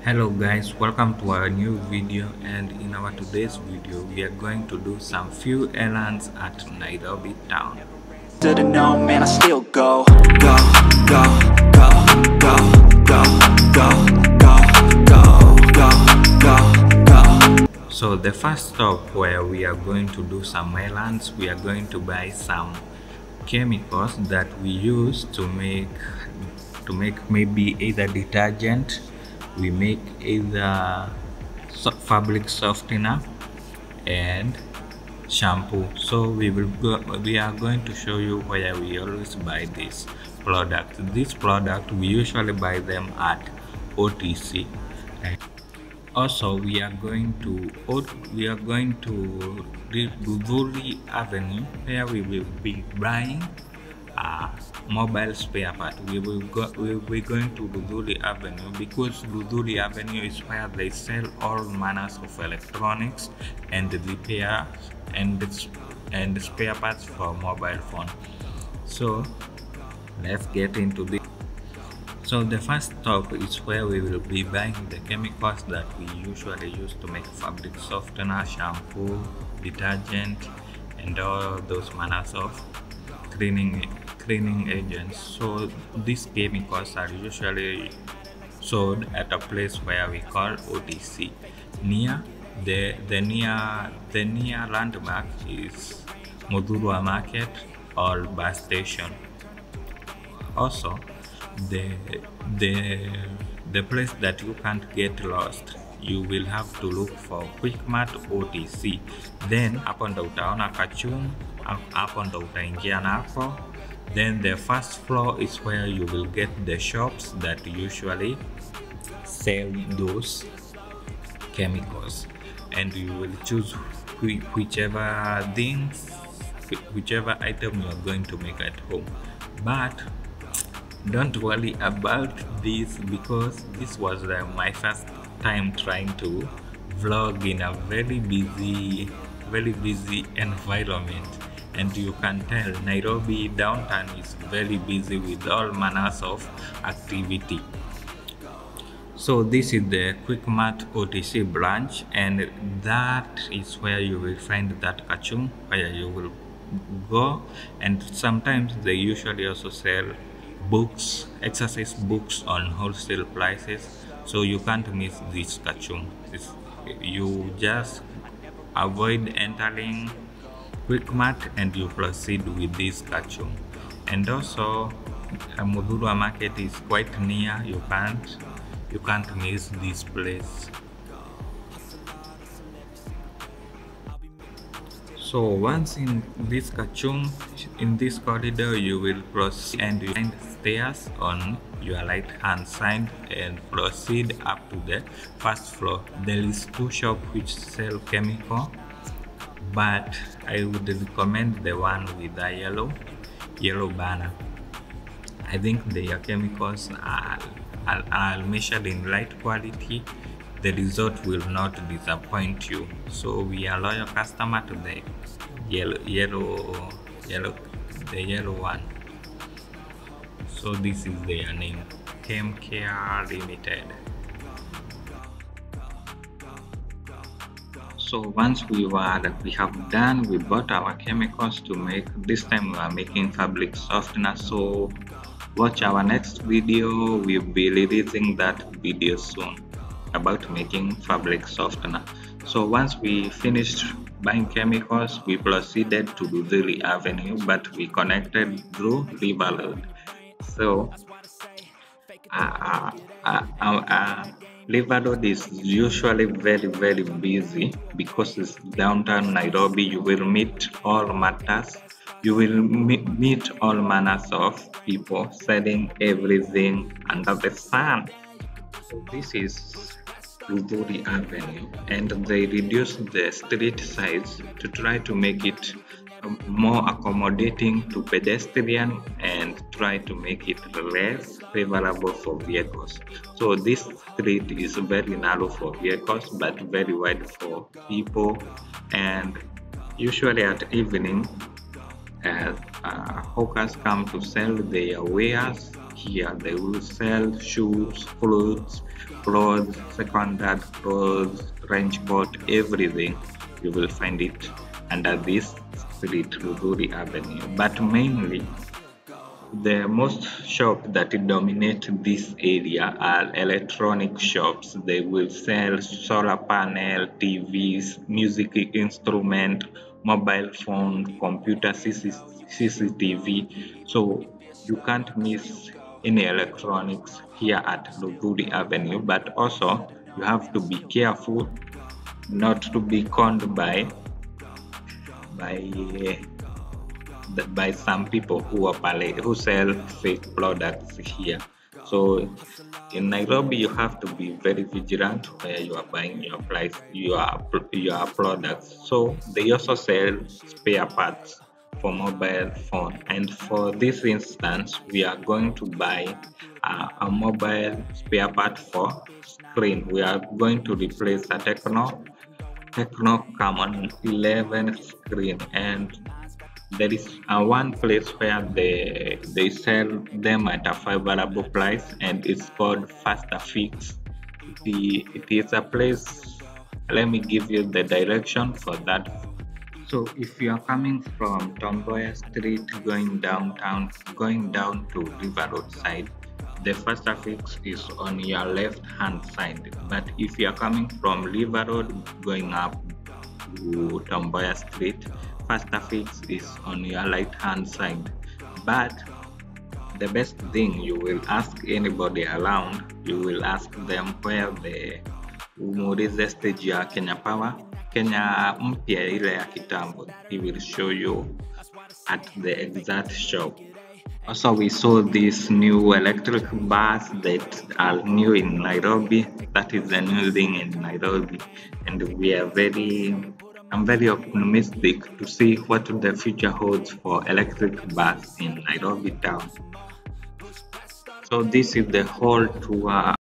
Hello guys, welcome to our new video, and in our today's video we are going to do some few errands at Nairobi town. To the know, man, I still go, go, go, go, go, go, go, go, go, go, go. So the first stop where we are going to do some errands, we are going to buy some chemicals that we use to make maybe either detergent, we make either fabric softener and shampoo. So we are going to show you where we always buy this product. We usually buy them at OTC. And also we are going to Gudhuri Avenue, where we will be buying mobile spare part. We're going to Gudhuri Avenue because Gudhuri Avenue is where they sell all manners of electronics and repair and spare parts for mobile phone. So let's get into this. So the first stop is where we will be buying the chemicals that we usually use to make fabric softener, shampoo, detergent, and all those manners of cleaning agents. So these chemicals are usually sold at a place where we call OTC. Near the near landmark is Modhurwa Market or bus station. Also, the place that you can't get lost, you will have to look for Quickmart OTC. Then hapo ndo utaona Kachum, hapo ndo utaingia nako. Then the first floor is where you will get the shops that usually sell those chemicals, and you will choose whichever item you are going to make at home. But don't worry about this, because this was my first time trying to vlog in a very busy environment, and you can tell Nairobi downtown is very busy with all manners of activity. So this is the Quickmart OTC branch, and that is where you will find that Kachum, where you will go. And sometimes they usually also sell books, exercise books on wholesale prices, so you can't miss this Kachum. You just avoid entering Quickmart and you proceed with this Kachum. And also Modhurwa Market is quite near. You can't miss this place. So once in this Kachum, in this corridor, you will proceed and you find stairs on your right hand side and proceed up to the first floor. There is two shops which sell chemical, but I would recommend the one with the yellow banner. I think their chemicals are measured in right quality. The result will not disappoint you. So we are loyal customer to the yellow one. So this is their name, ChemCare Limited. So once we have done, we bought our chemicals to make. This time we are making fabric softener. So watch our next video. We'll be releasing that video soon about making fabric softener. So once we finished buying chemicals, we proceeded to Gudhuri Avenue, but we connected through River Road. So River Road is usually very busy because it's downtown Nairobi. You will meet all matters. You will meet all manners of people selling everything under the sun. So this is Gudhuri Avenue, and they reduced the street size to try to make it more accommodating to pedestrian and try to make it less favorable for vehicles. So this street is very narrow for vehicles but very wide for people, and usually at evening hawkers come to sell their wares here. They will sell shoes, clothes, second-hand clothes, trench coat, everything. You will find it under this street, Luguri Avenue. But mainly, the most shops that dominate this area are electronic shops. They will sell solar panel, TVs, music instrument, mobile phone, computer, CCTV. So you can't miss any electronics here at Luguri Avenue. But also you have to be careful not to be conned by by some people who sell fake products here. So in Nairobi, you have to be very vigilant where you are buying your products. So they also sell spare parts for mobile phone, and for this instance, we are going to buy a mobile spare part for screen. We are going to replace a Tecno Camon 11 screen, and there is one place where they sell them at a favorable price, and it's called Faster Fix. It is a place. Let me give you the direction for that. So if you are coming from Tomboya Street, going down to River Road side, the Faster Fix is on your left hand side. But if you are coming from River Road going up to Tomboya Street, Faster Fix is on your right hand side. But the best thing, you will ask anybody around, you will ask them where the umuulize stage ya Kenya mpya ile ya kitambo. He will show you at the exact shop. Also, we saw these new electric bus that are new in Nairobi. That is the new thing in Nairobi, and I'm very optimistic to see what the future holds for electric bus in Nairobi town. So this is the whole tour